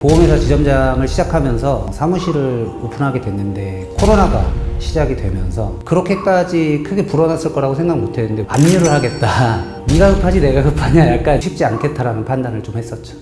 보험회사 지점장을 시작하면서 사무실을 오픈하게 됐는데 코로나가 시작이 되면서 그렇게까지 크게 불어났을 거라고 생각 못 했는데 압류를 하겠다. 네가 급하지 내가 급하냐 약간 쉽지 않겠다라는 판단을 좀 했었죠.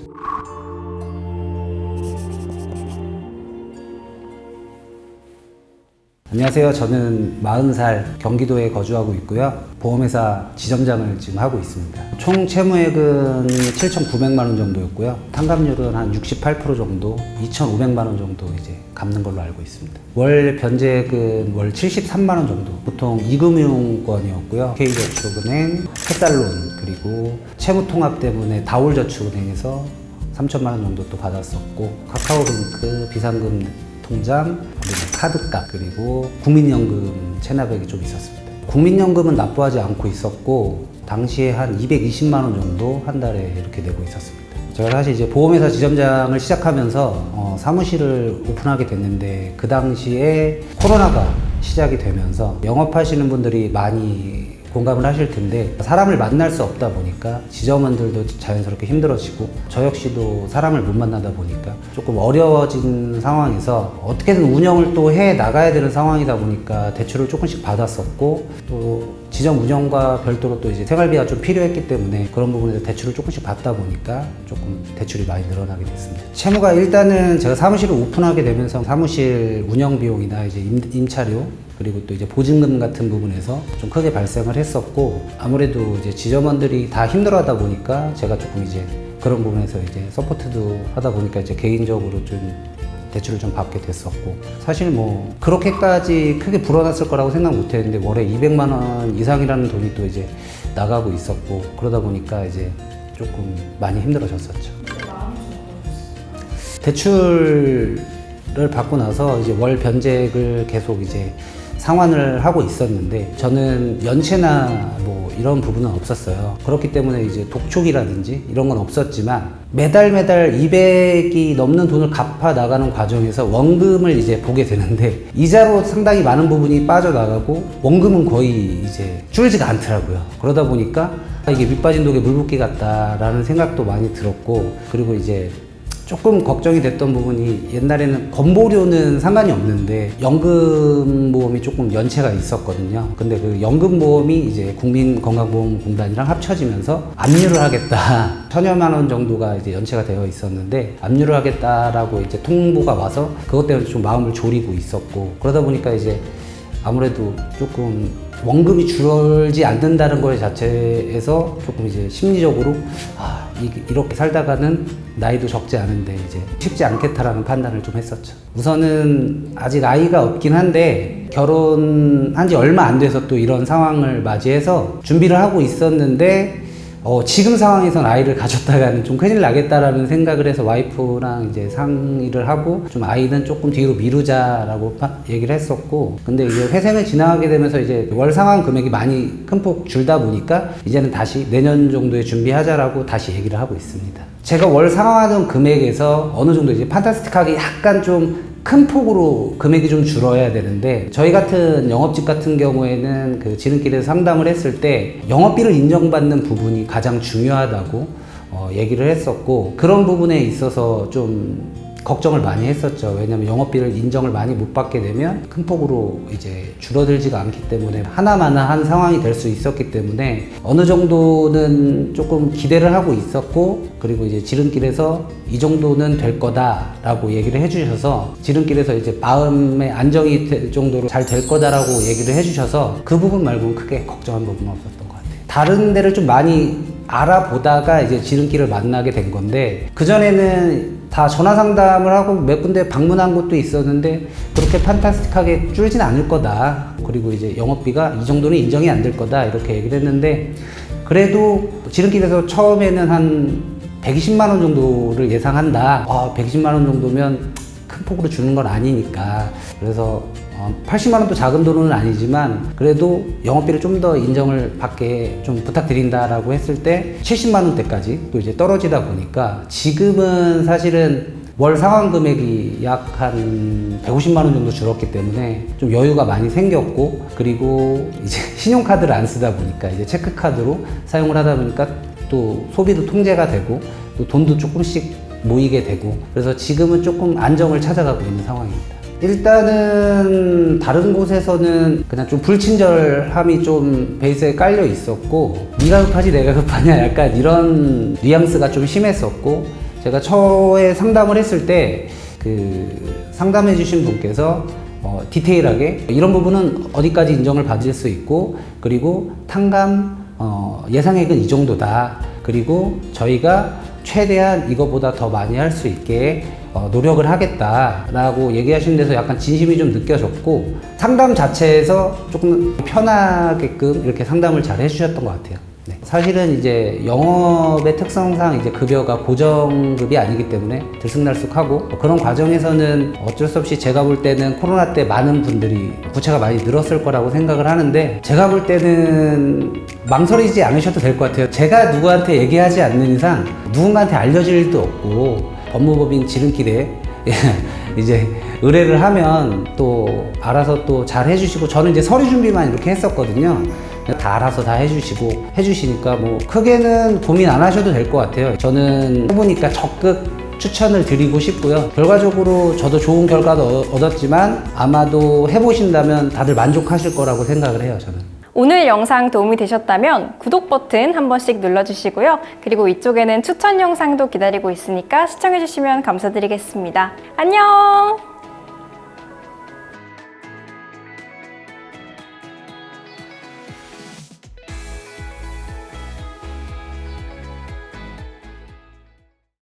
안녕하세요. 저는 40살 경기도에 거주하고 있고요. 보험회사 지점장을 지금 하고 있습니다. 총 채무액은 7,900만 원 정도였고요. 탕감률은 한 68% 정도, 2,500만 원 정도 이제 갚는 걸로 알고 있습니다. 월 변제액은 월 73만 원 정도. 보통 이금융권이었고요. K저축은행, 햇살론, 그리고 채무통합 때문에 다올저축은행에서 3천만 원 정도 또 받았었고, 카카오뱅크, 비상금 통장, 그리고 카드값, 그리고 국민연금 체납액이 좀 있었습니다. 국민연금은 납부하지 않고 있었고 당시에 한 220만 원 정도 한 달에 이렇게 내고 있었습니다. 제가 사실 이제 보험회사 지점장을 시작하면서 사무실을 오픈하게 됐는데 그 당시에 코로나가 시작이 되면서 영업하시는 분들이 많이 공감을 하실 텐데 사람을 만날 수 없다 보니까 지점원들도 자연스럽게 힘들어지고 저 역시도 사람을 못 만나다 보니까 조금 어려워진 상황에서 어떻게든 운영을 또 해 나가야 되는 상황이다 보니까 대출을 조금씩 받았었고 또 지점 운영과 별도로 또 이제 생활비가 좀 필요했기 때문에 그런 부분에서 대출을 조금씩 받다 보니까 조금 대출이 많이 늘어나게 됐습니다. 채무가 일단은 제가 사무실을 오픈하게 되면서 사무실 운영 비용이나 이제 임차료 그리고 또 이제 보증금 같은 부분에서 좀 크게 발생을 했었고 아무래도 이제 지점원들이 다 힘들어하다 보니까 제가 조금 이제 그런 부분에서 이제 서포트도 하다 보니까 이제 개인적으로 좀 대출을 좀 받게 됐었고 사실 뭐 그렇게까지 크게 불어났을 거라고 생각 못 했는데 월에 200만 원 이상이라는 돈이 또 이제 나가고 있었고 그러다 보니까 이제 조금 많이 힘들어졌었죠. 대출을 받고 나서 이제 월 변제액을 계속 이제 상환을 하고 있었는데 저는 연체나 뭐 이런 부분은 없었어요. 그렇기 때문에 이제 독촉이라든지 이런 건 없었지만 매달 200이 넘는 돈을 갚아 나가는 과정에서 원금을 이제 보게 되는데 이자로 상당히 많은 부분이 빠져나가고 원금은 거의 이제 줄지가 않더라고요. 그러다 보니까 이게 밑 빠진 독에 물 붓기 같다라는 생각도 많이 들었고 그리고 이제 조금 걱정이 됐던 부분이 옛날에는 건보료는 상관이 없는데 연금보험이 조금 연체가 있었거든요. 근데 그 연금보험이 이제 국민건강보험공단이랑 합쳐지면서 압류를 하겠다. 1,000여만 원 정도가 이제 연체가 되어 있었는데 압류를 하겠다라고 이제 통보가 와서 그것 때문에 좀 마음을 졸이고 있었고 그러다 보니까 이제 아무래도 조금 원금이 줄지 않는다는 것 자체에서 조금 이제 심리적으로 이렇게 살다가는 나이도 적지 않은데 이제 쉽지 않겠다라는 판단을 좀 했었죠. 우선은 아직 아이가 없긴 한데 결혼한 지 얼마 안 돼서 또 이런 상황을 맞이해서 준비를 하고 있었는데 지금 상황에선 아이를 가졌다가는 좀 큰일 나겠다라는 생각을 해서 와이프랑 이제 상의를 하고 좀 아이는 조금 뒤로 미루자라고 얘기를 했었고 근데 이제 회생을 지나가게 되면서 이제 월 상환 금액이 많이 큰 폭 줄다 보니까 이제는 다시 내년 정도에 준비하자라고 다시 얘기를 하고 있습니다. 제가 월 상환하던 금액에서 어느 정도 이제 판타스틱하게 약간 좀 큰 폭으로 금액이 좀 줄어야 되는데 저희 같은 영업직 같은 경우에는 그 지름길에서 상담을 했을 때 영업비를 인정받는 부분이 가장 중요하다고 얘기를 했었고 그런 부분에 있어서 좀 걱정을 많이 했었죠. 왜냐면 영업비를 인정을 많이 못 받게 되면 큰 폭으로 이제 줄어들지가 않기 때문에 하나마나한 상황이 될 수 있었기 때문에 어느 정도는 조금 기대를 하고 있었고 그리고 이제 지름길에서 이 정도는 될 거다라고 얘기를 해주셔서 지름길에서 이제 마음의 안정이 될 정도로 잘 될 거다라고 얘기를 해주셔서 그 부분 말고는 크게 걱정한 부분은 없었던 것 같아요. 다른 데를 좀 많이 알아보다가 이제 지름길을 만나게 된 건데 그전에는 다 전화 상담을 하고 몇 군데 방문한 곳도 있었는데 그렇게 판타스틱하게 줄진 않을 거다. 그리고 이제 영업비가 이 정도는 인정이 안 될 거다 이렇게 얘기를 했는데 그래도 지름길에서 처음에는 한 120만 원 정도를 예상한다. 120만 원 정도면 큰 폭으로 주는 건 아니니까 그래서 80만 원도 작은 돈은 아니지만 그래도 영업비를 좀 더 인정을 받게 좀 부탁드린다라고 했을 때 70만 원대까지 또 이제 떨어지다 보니까 지금은 사실은 월 상환 금액이 약 한 150만 원 정도 줄었기 때문에 좀 여유가 많이 생겼고 그리고 이제 신용카드를 안 쓰다 보니까 이제 체크카드로 사용을 하다 보니까 또 소비도 통제가 되고 또 돈도 조금씩 모이게 되고, 그래서 지금은 조금 안정을 찾아가고 있는 상황입니다. 일단은 다른 곳에서는 그냥 좀 불친절함이 좀 베이스에 깔려 있었고, 네가 급하지 내가 급하냐 약간 이런 뉘앙스가 좀 심했었고, 제가 처에 상담을 했을 때 그 상담해 주신 분께서 디테일하게 이런 부분은 어디까지 인정을 받을 수 있고, 그리고 탕감 예상액은 이 정도다, 그리고 저희가 최대한 이거보다 더 많이 할 수 있게 노력을 하겠다라고 얘기하시는 데서 약간 진심이 좀 느껴졌고, 상담 자체에서 조금 편하게끔 이렇게 상담을 잘 해주셨던 것 같아요. 네. 사실은 이제 영업의 특성상 이제 급여가 고정급이 아니기 때문에 들쑥날쑥하고, 그런 과정에서는 어쩔 수 없이 제가 볼 때는 코로나 때 많은 분들이 부채가 많이 늘었을 거라고 생각을 하는데, 제가 볼 때는 망설이지 않으셔도 될 것 같아요. 제가 누구한테 얘기하지 않는 이상 누군가한테 알려질 일도 없고, 법무법인 지름길에 이제 의뢰를 하면 또 알아서 또 잘 해주시고, 저는 이제 서류 준비만 이렇게 했었거든요. 다 알아서 다 해주시니까 뭐 크게는 고민 안 하셔도 될 것 같아요. 저는 해보니까 적극 추천을 드리고 싶고요. 결과적으로 저도 좋은 결과도 얻었지만 아마도 해보신다면 다들 만족하실 거라고 생각을 해요, 저는. 오늘 영상 도움이 되셨다면 구독 버튼 한 번씩 눌러주시고요. 그리고 이쪽에는 추천 영상도 기다리고 있으니까 시청해주시면 감사드리겠습니다. 안녕!